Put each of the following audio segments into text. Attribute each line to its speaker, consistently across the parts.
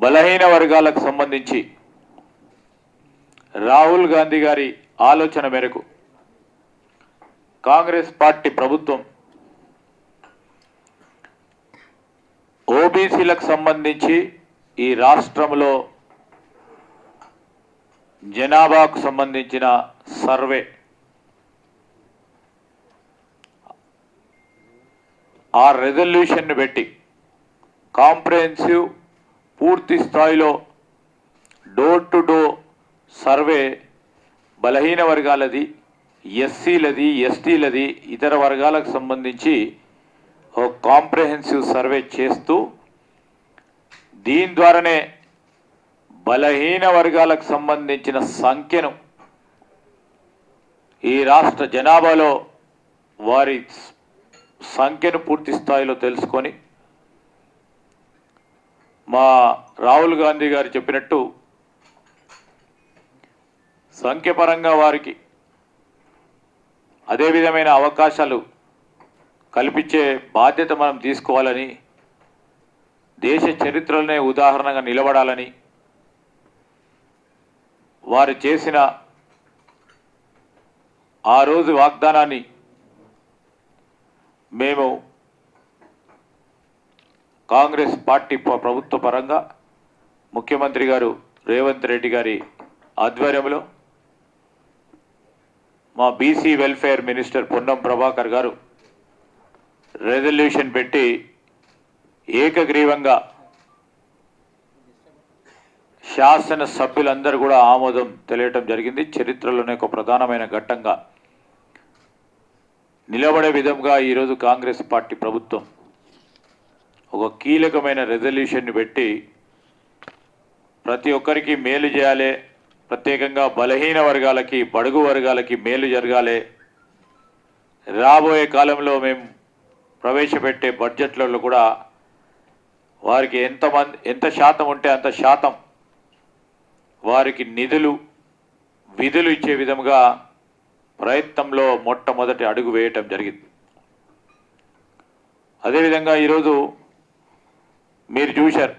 Speaker 1: బలహీన వర్గాలకు సంబంధించి రాహుల్ గాంధీ గారి ఆలోచన మేరకు కాంగ్రెస్ పార్టీ ప్రభుత్వం ఓబీసీలకు సంబంధించి ఈ రాష్ట్రంలో జనాభాకు సంబంధించిన సర్వే ఆ రెజల్యూషన్ పెట్టి కాంప్రహెన్సివ్ పూర్తి స్థాయిలో డోర్ టు డోర్ సర్వే బలహీన వర్గాలది, ఎస్సీలది, ఎస్టీలది, ఇతర వర్గాలకు సంబంధించి ఒక కాంప్రహెన్సివ్ సర్వే చేస్తూ దీని ద్వారానే బలహీన వర్గాలకు సంబంధించిన సంఖ్యను ఈ రాష్ట్ర జనాభాలో వారి సంఖ్యను పూర్తి స్థాయిలో తెలుసుకొని మా రాహుల్ గాంధీ గారు చెప్పినట్టు సంఖ్యపరంగా వారికి అదే విధమైన అవకాశాలు కల్పించే బాధ్యత మనం తీసుకోవాలని, దేశ చరిత్రలోనే ఉదాహరణగా నిలబడాలని వారు చేసిన ఆ రోజు వాగ్దానాన్ని మేము కాంగ్రెస్ పార్టీ ప్రభుత్వ పరంగా ముఖ్యమంత్రి గారు రేవంత్ రెడ్డి గారి ఆధ్వర్యంలో మా BC welfare minister Ponnam Prabhakar గారు రెజల్యూషన్ పెట్టి ఏకగ్రీవంగా శాసన సభ్యులందరూ కూడా ఆమోదం తెలియటం జరిగింది. చరిత్రలోనే ఒక ప్రధానమైన ఘట్టంగా నిలబడే విధంగా ఈరోజు కాంగ్రెస్ పార్టీ ప్రభుత్వం ఒక కీలకమైన రెజల్యూషన్ని పెట్టి ప్రతి ఒక్కరికి మేలు చేయాలి, ప్రత్యేకంగా బలహీన వర్గాలకి, బడుగు వర్గాలకి మేలు జరగాలి. రాబోయే కాలంలో మేము ప్రవేశపెట్టే బడ్జెట్లలో కూడా వారికి ఎంత శాతం ఉంటే అంత శాతం వారికి నిధులు, విధులు ఇచ్చే విధంగా ప్రయత్నంలో మొట్టమొదటి అడుగు వేయటం జరిగింది. అదేవిధంగా ఈరోజు మీరు చూశారు,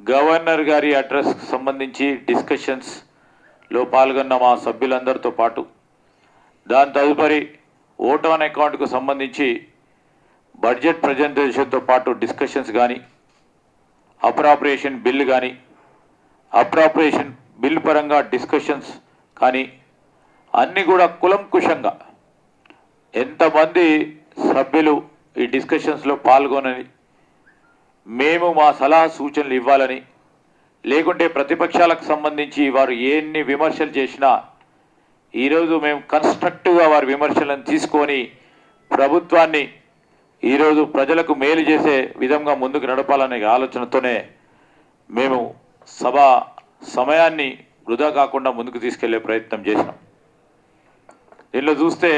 Speaker 1: గవర్నర్ గారి అడ్రస్కి సంబంధించి డిస్కషన్స్లో పాల్గొన్న మా సభ్యులందరితో పాటు దాని తదుపరి ఓట్ ఆన్ అకౌంట్కు సంబంధించి బడ్జెట్ ప్రజెంటేషన్తో పాటు డిస్కషన్స్ కానీ, అప్రాప్రియేషన్ బిల్ కానీ, అప్రాప్రియేషన్ బిల్ పరంగా డిస్కషన్స్ కానీ అన్నీ కూడా కులంకుశంగా ఎంతమంది సభ్యులు ఈ డిస్కషన్స్లో పాల్గొనని, మేము మా సలహా సూచనలు ఇవ్వాలని, లేకుంటే ప్రతిపక్షాలకు సంబంధించి వారు ఎన్ని విమర్శలు చేసినా ఈరోజు మేము కన్స్ట్రక్టివ్గా వారి విమర్శలను తీసుకొని ప్రభుత్వాన్ని ఈరోజు ప్రజలకు మేలు చేసే విధంగా ముందుకు నడపాలనే ఆలోచనతోనే మేము సభ సమయాన్ని వృధా కాకుండా ముందుకు తీసుకెళ్లే ప్రయత్నం చేసినాం. దీనిలో చూస్తే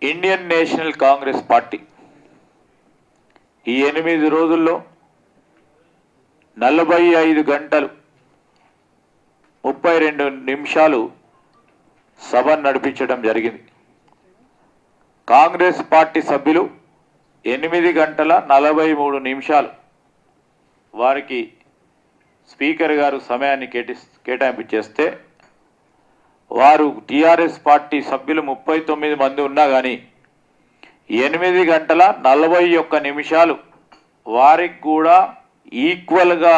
Speaker 1: ఇండియన్ నేషనల్ కాంగ్రెస్ పార్టీ ఈ 8 రోజుల్లో 45 గంటలు 32 నిమిషాలు సభ నడిపించడం జరిగింది. కాంగ్రెస్ పార్టీ సభ్యులు 8 గంటల 43 నిమిషాలు వారికి స్పీకర్ గారు సమయాన్ని కేటాయింపు చేస్తే వారు టీఆర్ఎస్ పార్టీ సభ్యులు 39 మంది ఉన్నా కానీ 8 గంటల 41 నిమిషాలు వారికి కూడా ఈక్వల్గా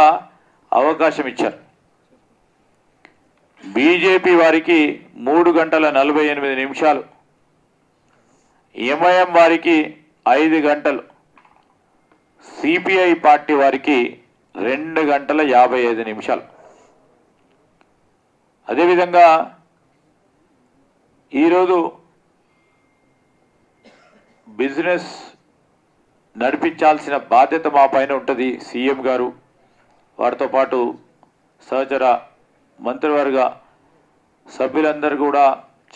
Speaker 1: అవకాశం ఇచ్చారు. బీజేపీ వారికి 3 గంటల 48 నిమిషాలు, ఎంఐఎం వారికి 5 గంటలు, సిపిఐ పార్టీ వారికి 2 గంటల 55 నిమిషాలు. అదేవిధంగా ఈరోజు బిజినెస్ నడిపించాల్సిన బాధ్యత మా పైన ఉంటుంది. సీఎం గారు వారితో పాటు సహచర మంత్రివర్గ సభ్యులందరూ కూడా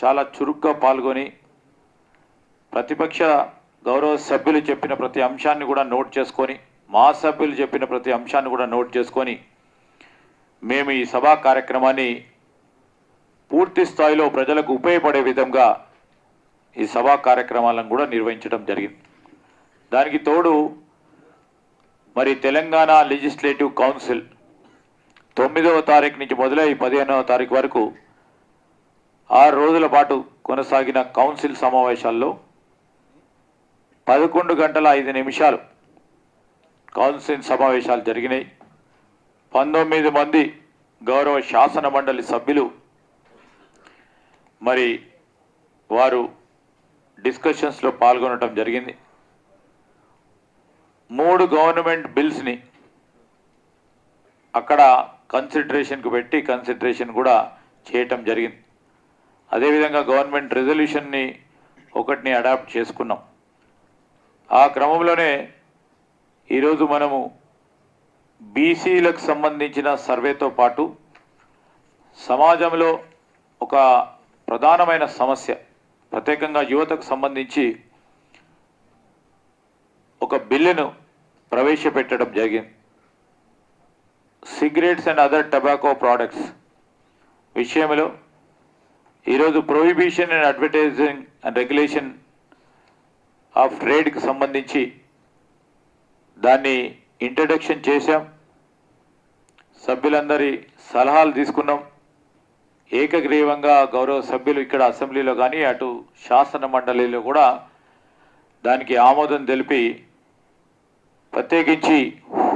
Speaker 1: చాలా చురుగ్గా పాల్గొని ప్రతిపక్ష గౌరవ సభ్యులు చెప్పిన ప్రతి అంశాన్ని కూడా నోట్ చేసుకొని, మా సభ్యులు చెప్పిన ప్రతి అంశాన్ని కూడా నోట్ చేసుకొని మేము ఈ సభా కార్యక్రమాన్ని పూర్తి స్థాయిలో ప్రజలకు ఉపయోగపడే విధంగా ఈ సభా కార్యక్రమాలను కూడా నిర్వహించడం జరిగింది. దానికి తోడు మరి తెలంగాణ లెజిస్లేటివ్ కౌన్సిల్ 9వ తారీఖు నుంచి మొదలై 15వ తారీఖు వరకు 6 రోజుల పాటు కొనసాగిన కౌన్సిల్ సమావేశాల్లో 11 గంటల 5 నిమిషాలు కౌన్సిల్ సమావేశాలు జరిగినాయి. 19 మంది గౌరవ శాసన మండలి సభ్యులు మరి వారు డిస్కషన్స్లో పాల్గొనడం జరిగింది. 3 గవర్నమెంట్ బిల్స్ని అక్కడ కన్సిడరేషన్కు పెట్టి కన్సిడరేషన్ కూడా చేయటం జరిగింది. అదేవిధంగా గవర్నమెంట్ రెజల్యూషన్ని ఒకటిని అడాప్ట్ చేసుకున్నాం. ఆ క్రమంలోనే ఈరోజు మనము బీసీలకు సంబంధించిన సర్వేతో పాటు సమాజంలో ఒక ప్రధానమైన సమస్య, ప్రత్యేకంగా యువతకు సంబంధించి ఒక బిల్లును ప్రవేశపెట్టడం జరిగింది. Cigarettes and other tobacco products విషయంలో ఈరోజు prohibition and advertising and regulation of ట్రేడ్కి సంబంధించి దాన్ని ఇంట్రడక్షన్ చేశాం. సభ్యులందరి సలహాలు తీసుకున్నాం. ఏకగ్రీవంగా గౌరవ సభ్యులు ఇక్కడ అసెంబ్లీలో కానీ అటు శాసన మండలిలో కూడా దానికి ఆమోదం తెలిపి ప్రత్యేకించి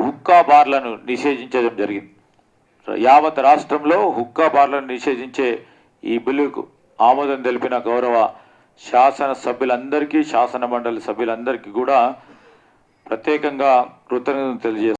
Speaker 1: హుక్కా బార్లను నిషేధించడం జరిగింది. యావత్ రాష్ట్రంలో హుక్కా బార్లను నిషేధించే ఈ బిల్లుకు ఆమోదం తెలిపిన గౌరవ శాసన సభ్యులందరికీ, శాసన మండలి సభ్యులందరికీ కూడా ప్రత్యేకంగా కృతజ్ఞతలు తెలియజేస్తాను.